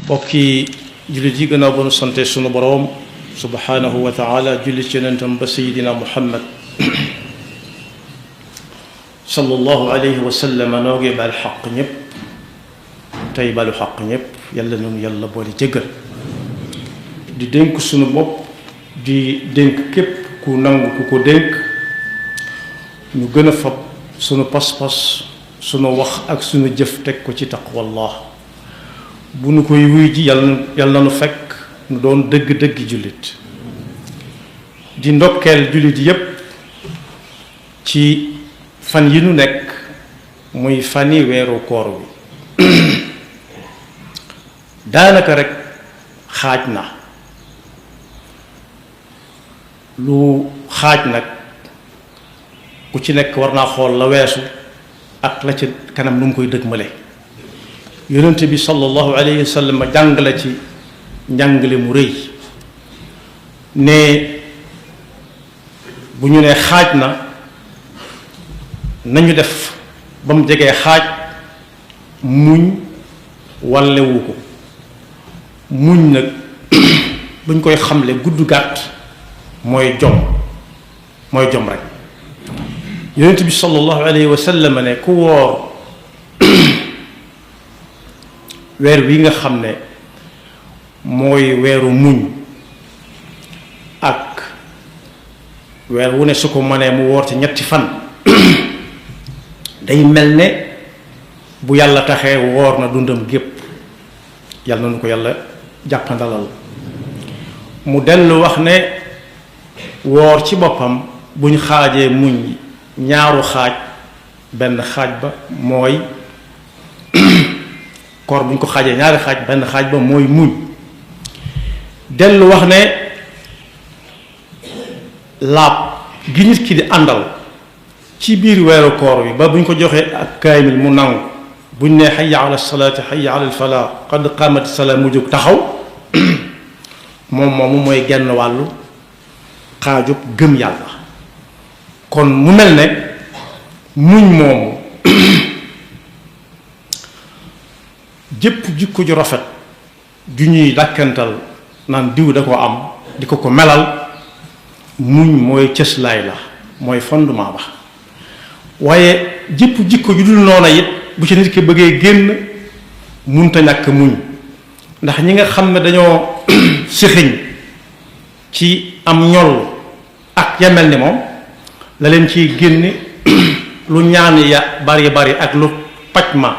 bokki jullit yi gannaaw ba nu sante sunu boroom subhanahu wa taala julli ci yonentam ba sayidina muhammad sallallahu alayhi wa sallam noogee baal xaq ñépp tey balu xaq ñépp yàlla noonu yàlla boole jéggal di dénk sunu bopp di dénk képp ku nangu ku ko dénk ñu gën a fab sunu pas-pas sunu wax ak sunu jëf teg ko ci taqwallah bu nu koy wuy ji yàlla na nu fekk nu doon dëgg-dëggi jullit di ndokkeel jullit yépp ci fan yi nu nekk muy fani weeru koor wi daanaka rek xaaj na lu xaaj nag ku ci nekk war naa xool la weesu ak la ci kanam nu mu koy dëgmale yonent bi sallallahu alayhi wa sallam jàngale ci njàngale mu rëy ne bu ñu nee xaaj na nañu def ba mu jegee xaaj muñ wallewu ko muñ nag buñ koy xamle gudd gàtt mooy jom rek yonent bi sallallahu alayhi wa sallam ne ku woor weer wi nga xam ne mooy weeru muñ ak weer wu ne su ko mënee mu woor ci ñetti fan day mel ne bu yàlla taxee woor na dundam gépp yàlla na nu ko yàlla jàppandalal mu dellu wax ne woor ci boppam bu ñu xaajee muñ ñaaru xaaj benn xaaj ba mooy koor bu ñu ko xaajee ñaari xaaj benn xaaj ba mooy muñ dellu wax ne laab gi nit ki di àndal ci biir weeru koor wi ba bu ñu ko joxee ak kaamil mu nangu buñ ne hayya ala salaati hayya ala falaa qad qaamati salaa mu jóg taxaw moom moomu mooy genn wàllu xaajub gëm yàlla kon mu mel ne muñ moomu jëpp jikko ju rafet ju ñuy dàkkantal naan diw da ko am di ko melal muñ mooy cëslaay la mooy fondement ba waaye jëpp jikko ju dul noona it bu ci nit ki bëggee génn munta ñàkk muñ ndax ñi nga xam ne dañoo sixiñ ci am ñol ak ya mel ni moom la leen ciy génne lu ñaan ya bari bari ak lu paj ma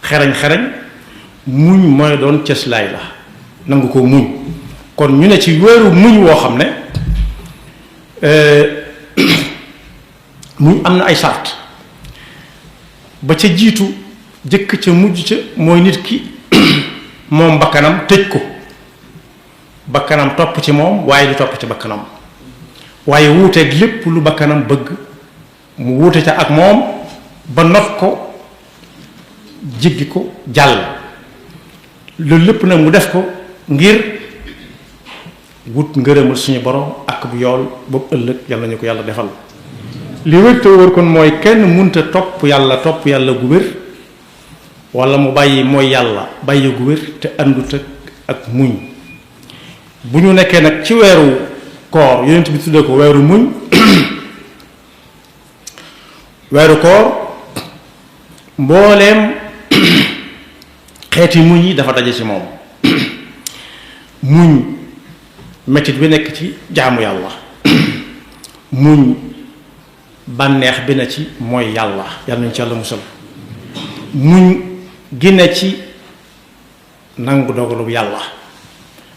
xereñ muñ mooy doon cëslaay la nangu ko muñ kon ñu ne ci weeru muñ woo xam ne muñ am na ay sart ba ca jiitu jëkk ca mujj ca mooy nit ki moom bakkanam tëj ko bakkanam topp ci moom waaye du topp ci bakkanam waaye wuuteeg lépp lu bakkanam bëgg mu wuute ca ak moom ba not ko jéggi ko jàll loolu lépp nag mu def ko ngir wut ngërëmal suñu borom ak bu yool boobu ëllëg yàlla ñu ko yàlla defal li wér te wóor kon mooy kenn munta topp yàlla gu wér wala mu bàyyi mooy yàlla bàyyi gu wér te àndut ak muñ bu ñu nekkee nag ci weeru koor yonent bi tuddee ko weeru muñ weeru koor mbooleem xeeti muñ yi dafa daje ci moom muñ mettit bi nekk ci jaamu yàlla muñ bànneex bi na ci mooy yàlla nañu ci yàlla musal muñ gi ne ci nangu dogalu yàlla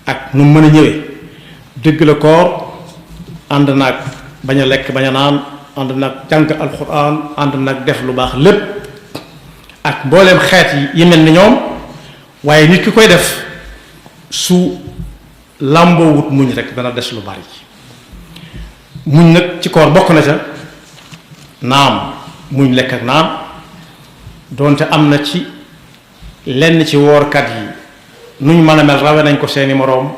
ak nu mën a ñëwee dëgg la koor ànd naag bañ a lekk bañ a naan ànd naag jàng alxuraan ànd naag def lu baax lépp ak mbooleem xeet yi mel ni ñoom waaye nit ki koy def su làmboowut muñ rek dana des lu bari muñ nag ci koor bokk na ca naam muñ lekk ak naan doonte am na ci lenn ci woorkat yi nuñ mën a mel rawe nañ ko seeni moroom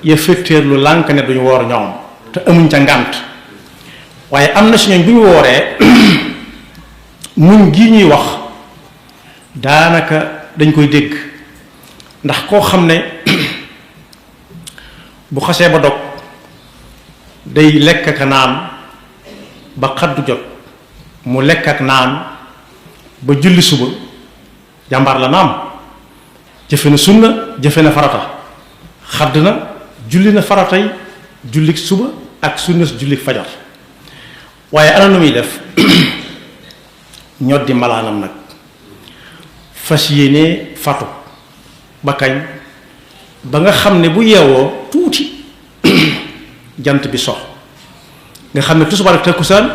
ya féetéer lu lànk ne duñu woor ñoom te amuñ ca ngànt waaye am na si ñooñ bu ñu wooree muñ gi ñuy wax daanaka dañ koy dégg ndax koo xam ne bu xasee ba dog day lekk ak naan ba xaddu jot mu lekk ak naan ba julli suba jàmbaar la naam jëfe na sunna jëfe na farata xadd na julli na faratay julli suba ak sunna julli fajar waaye ana nu muy def ñoddi malaanam nag fas yéene fatu ba kañ ba nga xam ne bu yeewoo tuuti jant bi sox nga xam ne tisbaar ak takkusaan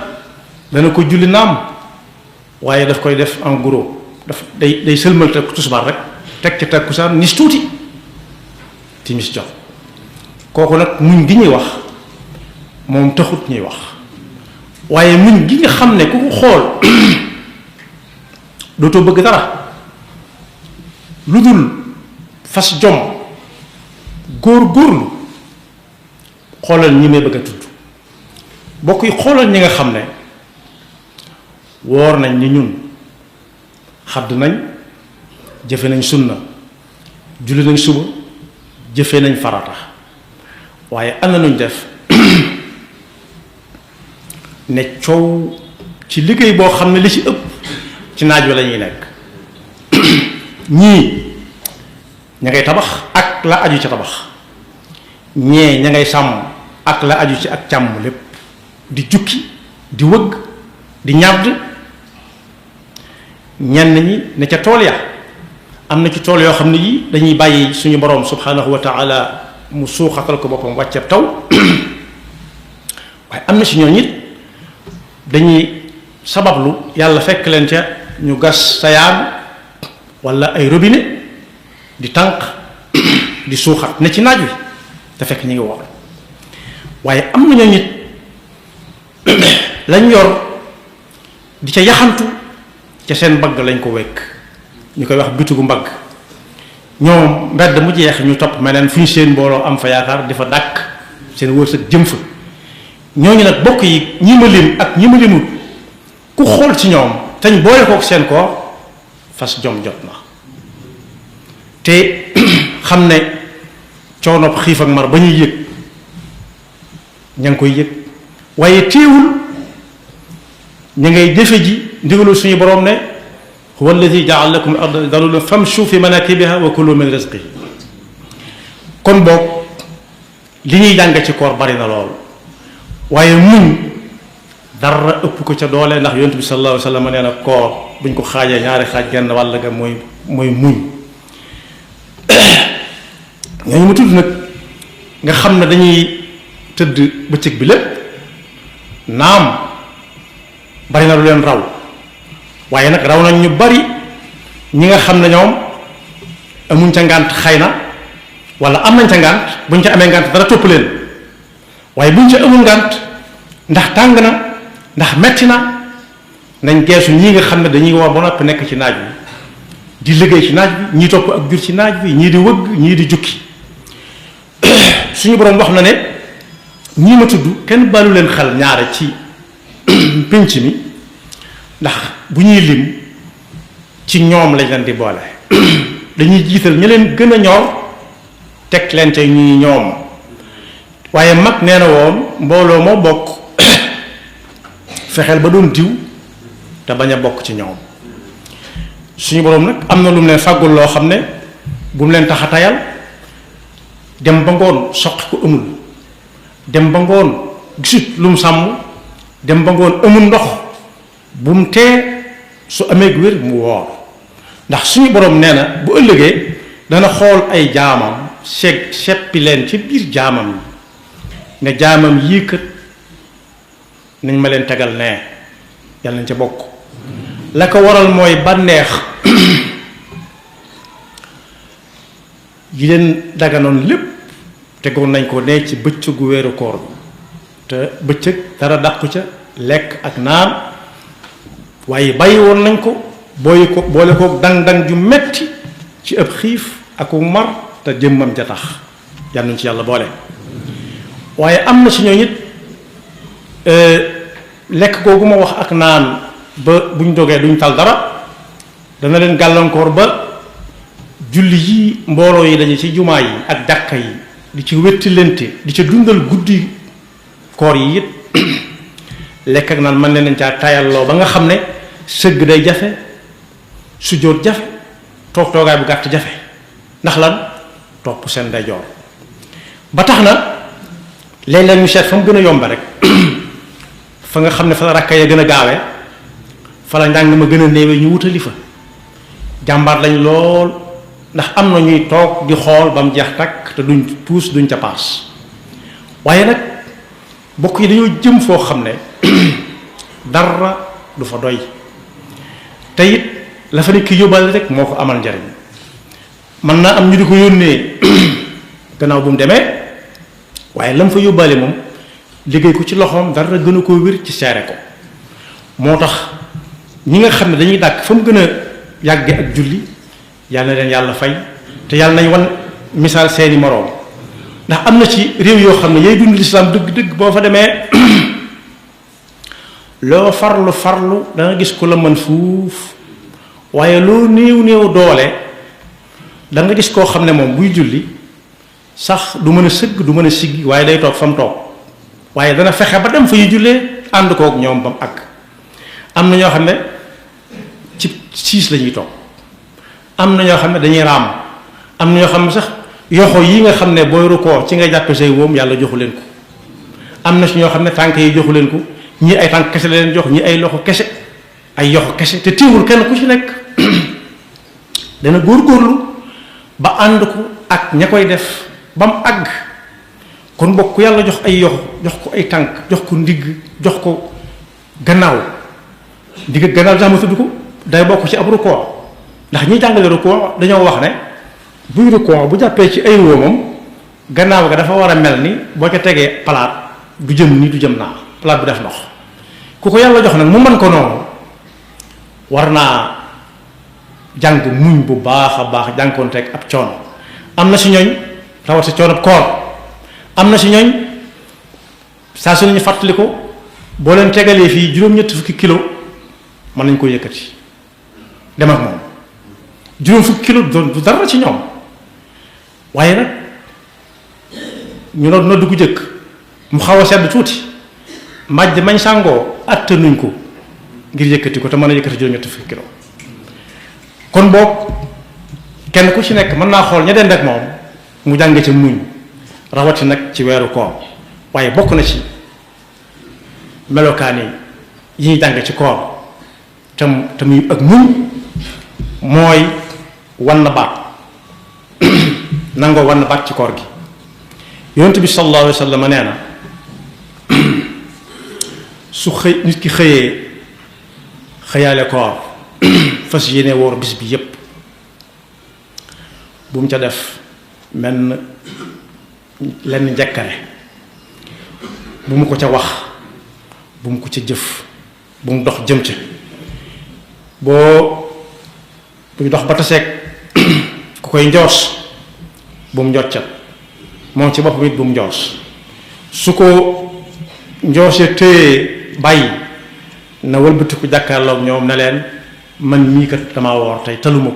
dana ko julli naam waaye daf koy def en gros daf day sëlmal te tisbaar rek teg ca takkusaan nis tuuti timis jox kooku nag muñ gi ñuy wax moom taxut ñuy wax waaye muñ gi nga xam ne ku ko xool dootoo bëgg dara lu dul fas jom góor-góorlu xoolal ñi may bëgg a tudd bokk yi xoolal ñi nga xam ne woor nañ ni ñun xadd nañ jëfe nañ sunna julli nañ suba jëfe nañ farata waaye am na nuñ def ne coow ci liggéey boo xam ne li ci ëpp ci naaj wi la ñuy nekk ñii ña ngay tabax ak la aju ca tabax ñee ña ngay sàmm ak la aju ci ak càmm lépp di jukki di wëgg di ñàdd ñenn ñi ne ca tool ya am na ci tool yoo xam ne yi dañuy bàyyi suñu boroom subhanahu wa taala mu suuxatal ko boppam wàcceeb taw waaye am na ci ñooñu it dañuy sabablu yàlla fekk leen ca ñu gas sayaan walla ay robinet di tànq di suuxat ne ci naaj wi te fekk ñu ngi woor waaye am na ñooñu it lañ yor di ca yaxantu ca seen mbagg lañ ko wekk ñu koy wax bitigu mbagg ñoom mbedd mu jeex ñu topp meneen fu ñu seen mbooloo am fa yaakaar di fa dàkk seen wërsëg jëm fa ñooñu nag bokk yi ñi ma lim ak ñi ma limut ku xool ci ñoom tañ boole kook seen koor fas jom jot na te xam ne coonob xiif ak mar ba ñuy yëg ña ngi koy yëg waaye téewul ña ngay jëfe ji ndigalul suñu borom ne huwa alladi jaala lakum arda dalulan famshu fi manakibiha wa kulu min rizqihi kon boog li ñuy jàng ci koor bari na lool waaye muñ dara ëpp ko ca doole ndax yonent bi sallallahu alayhi wa sallam nee na koor buñ ko xaajee ñaari xaaj genn wàll ga mooy muñ ñooñu mu tudd nag nga xam ne dañuy tëdd bëccëg bi lépp naam bari na lu leen raw waaye nag raw nañ ñu bari ñi nga xam ne ñoom amuñ ca ngànt xay na wala am nañ ca ngànt buñ ca amee ngànt dara topp leen waaye buñ ca amul ngànt ndax tàng na ndax metti na nañ geesu ñii nga xam ne dañuy woor ba noppi nekk ci naaj wi di liggéey ci naaj bi ñii topp ak jur ci naaj bi ñii di wëgg ñii di jukki suñu boroom wax na ne ñii ma tudd kenn balu leen xel ñaare ci pénc mi ndax bu ñuy lim ci ñoom lañ leen di boole dañuy jiital ñi leen gën a ñor teg leen ca ñuy ñoom waaye mag nee na woon mbooloo moo bokk fexeel ba doon diw te bañ a bokk ci ñoom suñu boroom nag am na lu mu leen fàggul loo xam ne bu mu leen tax a tayal dem ba ngoon soqi ko amul dem ba ngoon gisut lu mu sàmm dem ba ngoon amul ndox bu mu tee su amee wér mu woor ndax suñu boroom nee na bu ëllëgee dana xool ay jaamam seppi leen ci biir jaamam yi ne jaamam yii kët nañ ma leen tegal nee yàlla nañ ca bokk la ko waral mooy bànneex yi leen daganoon lépp tegoon nañ ko ne ci bëccëgu weeru koor bi te bëccëg dara dàqu ca lekk ak naan waaye bàyyi woon nañ ko boole ko dang-dang ju metti ci ëpp xiif ak mar te jëmmam ja tax yal nañ ci yàlla boole waaye am na ci ñoo it lekk googu ma wax ak naan ba buñ dogee duñ tal dara dana leen gàllankoor ba julli yi mbooloo yi dañu ci jumaa yi ak jàkka yi di ci wettilante di ci dundal guddi koor yi it lekk ak naan mën nañ caa tayalloo ba nga xam ne sëgg day jafe sujjóot jafe toog toogaay bu gàtt jafe ndax lan topp seen ndeyjoor ba tax na léeg-léeg ñu seet fa mu gën a yomba rek fa nga xam ne fa la rakka ya gën a gaawee fa la njàng ma gën a néewee ñu wutali fa jàmbaar lañ lool ndax am na ñuy toog di xool ba mu jeex takk te duñ puus duñ ca paas waaye nag bokk yi dañoo jëm foo xam ne dara du fa doy te it la fa nekk yóbbaale rek moo ko amal njariñ mën naa am ñu di ko yónnee gannaaw bu mu demee waaye lam fa yóbbaale moom liggéey ko ci loxoom dara gën a koo wér ci seere ko moo tax ñi nga xam ne dañuy dàkk fa mu gën a yàgge ak julli yàlla na leen yàlla fay te yàlla nañ wan misaal seeni moroom ndax am na ci réew yoo xam ne yay dund lislaam dëgg-dëgg boo fa demee loo farlu farlu da nga gis ku la mën fuuf waaye loo néew néew doole da nga gis koo xam ne moom buy julli sax du mën a sëgg du mën a siggi waaye day toog fa mu toog waaye dana fexe ba dem fa ñu jullee ànd kook ñoom ba mu àgg am na ñoo xam ne ci siis la ñuy toog am na ñoo xam ne dañuy raam am na ñoo xam ne sax yoxo yi nga xam ne booy rukkoo ci nga jàppe say wóom yàlla joxu leen ko am na si ñoo xam ne tànk yi joxu leen ko ñii ay tànk kese la leen jox ñii ay loxo kese ay yoxo kese te teewul kenn ku ci nekk dana góorgóorlu ba ànd ko ak ña koy def ba mu àgg kon bokk ku yàlla jox ay yoxo jox ko ay tànk jox ko ndigg jox ko gannaaw ndigg gannaaw sax ma tudd ko day bokk ci ab rukkoo ndax ñi jàngale rukkoo dañoo wax ne buy rukkoo bu jàppee ci ay wóomam gannaaw ga dafa war a mel ni boo ca tegee palaat du jëm nii du jëm naa palaat bu def ndox ku ko yàlla jox nag mu mën ko noonu war naa jàng muñ bu baax a baax jànkoonteeg ab coono am na si ñooñ rawat si coono koor am na si ñooñ saa su nañu fàttali ko boo leen tegalee fii juróom-ñetti fukki kilo mën nañ ko yëkkati dem ak moom juróom fukki kilo du dara ci ñoom waaye nag ñu no dugg jëkk mu xaw a sedd tuuti màjj mañ sàngoo attanuñ ko ngir yëkkati ko te mën a yëkkati juróom-ñetti fukki kilo kon boog kenn ku ci nekk mën naa xool ña dend ak moom mu jànge ca muñ rawati nag ci weeru koor waaye bokk na ci melokaan yi ñuy jàng ci koor te muy ak muñ mooy wan na baat nangoo wan na baat ci koor gi yonent bi sallallahu alayhi wa sallam nee na su xëy nit ki xëyee xëyaale koor fas yéene woor bis bi yépp bu mu ca def menn lenn njëkkare bu mu ko ca wax bu mu ko ca jëf bu mu dox jëm ca boo buy dox ba taseeg ku koy njoos bu mu njoccat moom ci boppam it bu mu njoos su ko njoosee téye bàyyi na wëlbatiku jàkkaarloog ñoom ne leen man mii kat damaa woor tey tëluma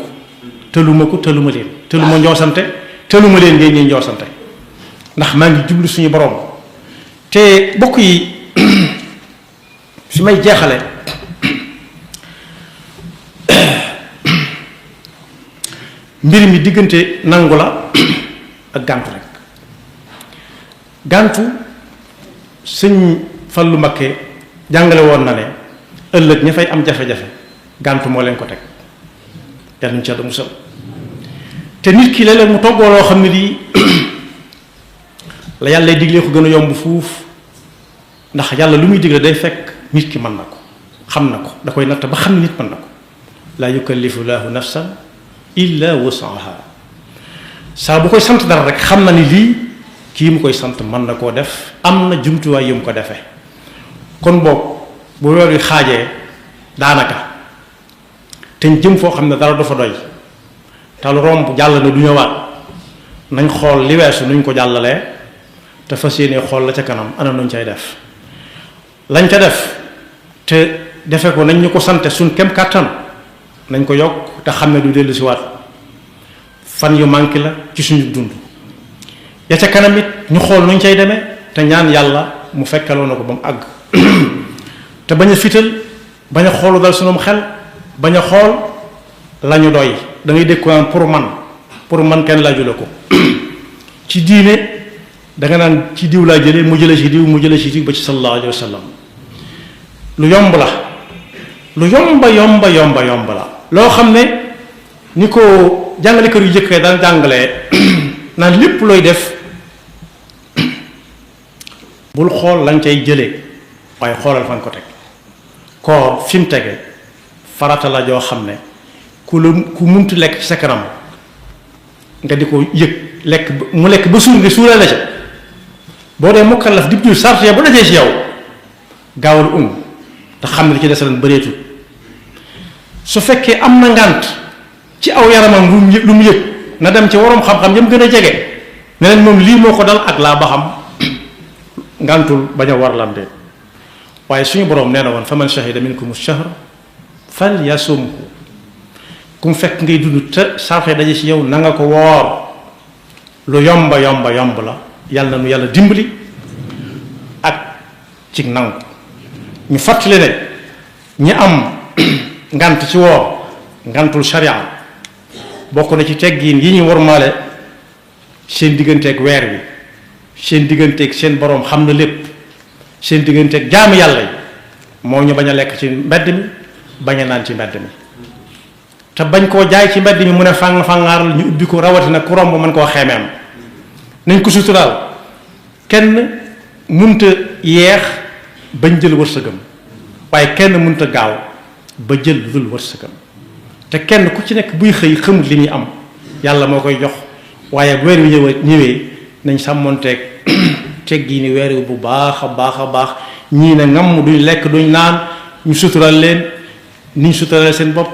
ko tëluma leen tëluma njoosante tëluma leen ngeen ñuy njoosante ndax maa ngi jublu suñu borom te bokk yi fi may jeexale mbir mi diggante nangu la ak gàntu rek gàntu sëñ Fallu Mbakke jàngale woon na ne ëllëg ña fay am jafe-jafe gàntu moo leen ko teg yàlla ñu ci yàlla musal te nit ki léeg-léeg mu toggoo loo xam ne lii la yàlla lay diglee ko gën a yomb fuuf ndax yàlla lu muy digle day fekk nit ki mën na ko xam na ko da koy natt ba xam ne nit mën na ko laa yukallifu laahu nafsan illa wusaha saa bu koy sant dara rek xam na ni lii kii mu koy sant mën na koo def am na jumtuwaay yu mu ko defee kon boog bu weer wi xaajee daanaka te jëm foo xam ne dara du fa doy te lu romb jàll na du ñëwaat nañ xool li weesu nuñ ko jàllalee te fas yéene xool la ca kanam ana nuñ cay def lañ ca def te defe ko nañ ñu ko sante suñ kem kàttan nañ ko yokk te xam ne du dellu si waat fan yu manqué la ci suñu dund ya ca kanam it ñu xool nuñ cay demee te ñaan yàlla mu fekkaloo na ko ba mu àgg te bañ a fital bañ a xoolu dal sunum xel bañ a xool lañu doy da ngay dégg ko naan pour man kenn laaju la ko ci diine da nga naan ci diw laa jëlee mu jëlee ci diw mu jëlee ci diw ba ci sallallahu alayhi wa sallam lu yomb la lu yomba la loo xam ne ni ko jàngalekat yu jëkkee daan jàngalee naan lépp looy def bul xool lañ cay jëlee waaye xoolal fan ko teg koor fi mu tege farata la joo xam ne ku muntu lekk ci sa kanam nga di ko yëg lekk mu lekk ba suur nga suuree la ca boo dee mukallaf dib jul sart ya bu dajee ci yow gaawal te xam ne li ci des ren bëreetul su fekkee am na ngànt ci aw yaramam lu mu yëg na dem ci waroom xam-xam yam gën a jege ne leen moom lii moo ko dal ak laa ba xam ngàntul bañ a war lam de waaye suñu boroom nee na woon fa man shahida minkum ash-shahr falyasumhu ku mu fekk ngay dund te sarxe daje ci yow na nga ko woor lu yomba la yàlla na nu yàlla dimbali ak ci nangu ñu fàttali ne ñi am ngant ci woor ngantul sharia bokk na ci teggiin yi ñu wormaale seen digganteeg weer wi seen digganteeg seen boroom xam na lépp seen digganteeg jaamu yàlla yi moo ñu bañ a lekk ci mbedd mi bañ a naan ci mbedd mi te bañ koo jaay ci mbedd mi mu ne fàngaar ñu ubbi ko rawatina ku romb mën koo xeemeem nañ ko suturaal kenn munta yeex bañ jël wërsëgam waaye kenn munta gaaw ba jël lu dul wërsëgam te kenn ku ci nekk buy xëy xamut li muy am yàlla moo koy jox waaye bu weer wi ñëwee nañ sàmmonteeg teggi ni weer wi bu baax a baax ñii ne ngam duñ lekk duñ naan ñu sutural leen niñ sutural seen bopp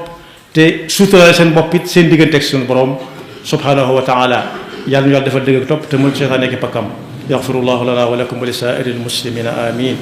te sutural seen bopp it seen digganteeg suñu borom subhanahu wa taala yàlla ñu yàlla defal dëgg ak topp te mën seytaan nekk pakkam yaxfirullahu lana wa lakum wa li saa'iril muslimina amin